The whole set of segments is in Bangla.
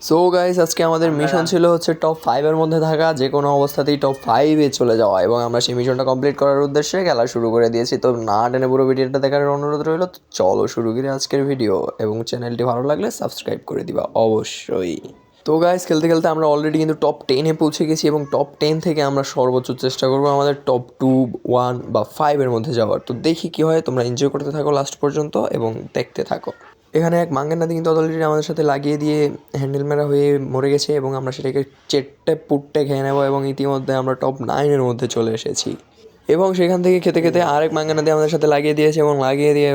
সো গাইস, আজকে আমাদের মিশন ছিল হচ্ছে টপ 5 এর মধ্যে থাকা, যে কোনো অবস্থাতেই টপ 5 এ চলে যাওয়া, এবং আমরা সেই মিশনটা কমপ্লিট করার উদ্দেশ্যে খেলা শুরু করে দিয়েছি। তো না টেনে পুরো ভিডিওটা দেখার অনুরোধ রইল। তো চলো শুরু করি আজকের ভিডিও, এবং চ্যানেলটি ভালো লাগলে সাবস্ক্রাইব করে দিবা অবশ্যই। তো গাইস, খেলতে খেলতে আমরা অলরেডি কিন্তু টপ 10-এ পৌঁছে গেছি, এবং টপ 10 থেকে আমরা সর্বোচ্চ চেষ্টা করবো আমাদের টপ 2, 1 বা 5 এর মধ্যে যাওয়ার। তো দেখি কি হয়, তোমরা এনজয় করতে থাকো লাস্ট পর্যন্ত এবং দেখতে থাকো। এখানে এক মাঙ্গেন্নাদি কিন্তু অলরেডি আমাদের সাথে লাগিয়ে দিয়ে হ্যান্ডেল মেরা হয়ে মরে গেছে, এবং আমরা সেটাকে চেট্টে পুট্টে খেয়ে নেবো, এবং ইতিমধ্যে আমরা টপ 9-এর মধ্যে চলে এসেছি। এবং সেখান থেকে খেতে খেতে আরেক মাঙ্গানাদি আমাদের সাথে লাগিয়ে দিয়েছে, এবং লাগিয়ে দিয়ে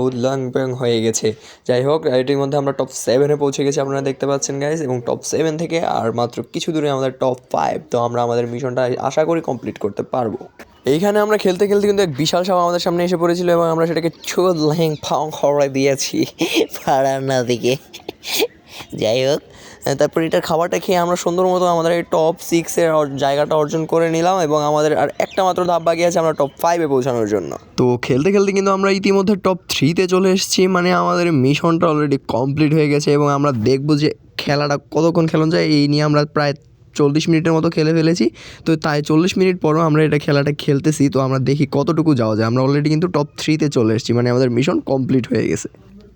উল্লাং হয়ে গেছে। যাই হোক, এটির মধ্যে আমরা টপ 7-এ পৌঁছে গেছি, আপনারা দেখতে পাচ্ছেন গাইস। এবং টপ 7 থেকে আর মাত্র কিছু দূরে আমাদের টপ 5। তো আমরা আমাদের মিশনটা আশা করি কমপ্লিট করতে পারবো। এইখানে আমরা খেলতে খেলতে কিন্তু এক বিশাল সাপ আমাদের সামনে এসে পড়েছিল, এবং আমরা সেটাকে ছোল্যাং ফাং খড়ে দিয়েছি পাড়ার না দিকে। যাই হোক, তারপর এটার খাবারটা খেয়ে আমরা সুন্দর মতো আমাদের এই টপ 6-এর জায়গাটা অর্জন করে নিলাম, এবং আমাদের আর একটা মাত্র ধাপ বাকি আছে আমরা টপ 5-এ পৌঁছানোর জন্য। তো খেলতে খেলতে কিন্তু আমরা ইতিমধ্যে টপ 3-তে চলে এসেছি, মানে আমাদের মিশনটা অলরেডি কমপ্লিট হয়ে গেছে, এবং আমরা দেখবো যে খেলাটা কতক্ষণ খেলানো যায়। এই নিয়ে আমরা প্রায় 40 মিনিটের মতো খেলে ফেলেছি। তো তাই 40 মিনিট পরও আমরা খেলাটা খেলতেছি। তো আমরা দেখি কতটুকু যাওয়া যায়। আমরা অলরেডি কিন্তু টপ 3-তে চলে এসেছি, মানে আমাদের মিশন কমপ্লিট হয়ে গেছে।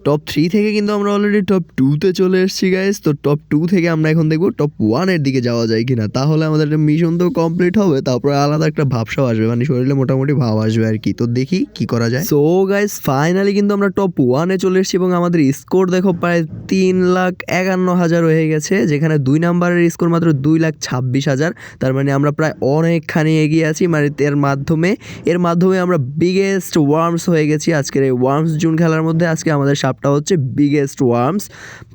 টপ 3 থেকে কিন্তু আমরা অলরেডি টপ 2-তে চলে এসেছি গাইস। তো টপ 2 থেকে আমরা এখন দেখবো টপ 1-এর দিকে যাওয়া যায় কিনা। তাহলে আমাদের মিশন তো কমপ্লিট হবে, তারপরে আলাদা একটা ভাবসাও আসবে, মানে শরীরে মোটামুটি ভাব আসবে আর কি। তো দেখি কি করা যায়। সো গাইস, ফাইনালি কিন্তু আমরা টপ 1-এ চলে এসেছি, এবং আমাদের স্কোর দেখো প্রায় 3,51,000 হয়ে গেছে, যেখানে 2 নাম্বারের স্কোর মাত্র 2,26,000। তার মানে আমরা প্রায় অনেকখানি এগিয়ে আছি, মানে এর মাধ্যমে আমরা বিগেস্ট ওয়ার্মস হয়ে গেছি আজকের এই ওয়ার্মস জুন খেলার মধ্যে। আজকে আমাদের সাপটা হচ্ছে বিগেস্ট ওয়ার্মস,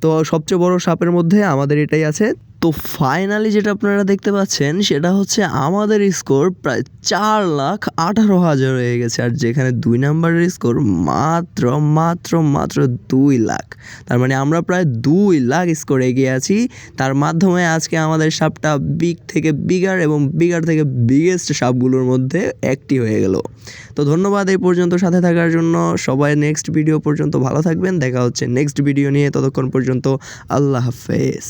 তো সবচেয়ে বড় সাপের মধ্যে আমাদের এটাই আছে। তো ফাইনালি যেটা আপনারা দেখতে পাচ্ছেন সেটা হচ্ছে আমাদের স্কোর প্রায় 4,18,000 হয়ে গেছে, আর যেখানে 2 নাম্বারের স্কোর মাত্র মাত্র মাত্র 2 লাখ। তার মানে আমরা প্রায় 2 লাখ স্কোর এগিয়ে আছি। তার মাধ্যমে আজকে আমাদের সাপটা বিগ থেকে বিগার এবং বিগার থেকে বিগেস্ট সাপগুলোর মধ্যে একটি হয়ে গেল। তো ধন্যবাদ এই পর্যন্ত সাথে থাকার জন্য। সবাই নেক্সট ভিডিও পর্যন্ত ভালো থাকবেন, দেখা হচ্ছে নেক্সট ভিডিও নিয়ে। ততক্ষণ পর্যন্ত আল্লাহ হাফেজ।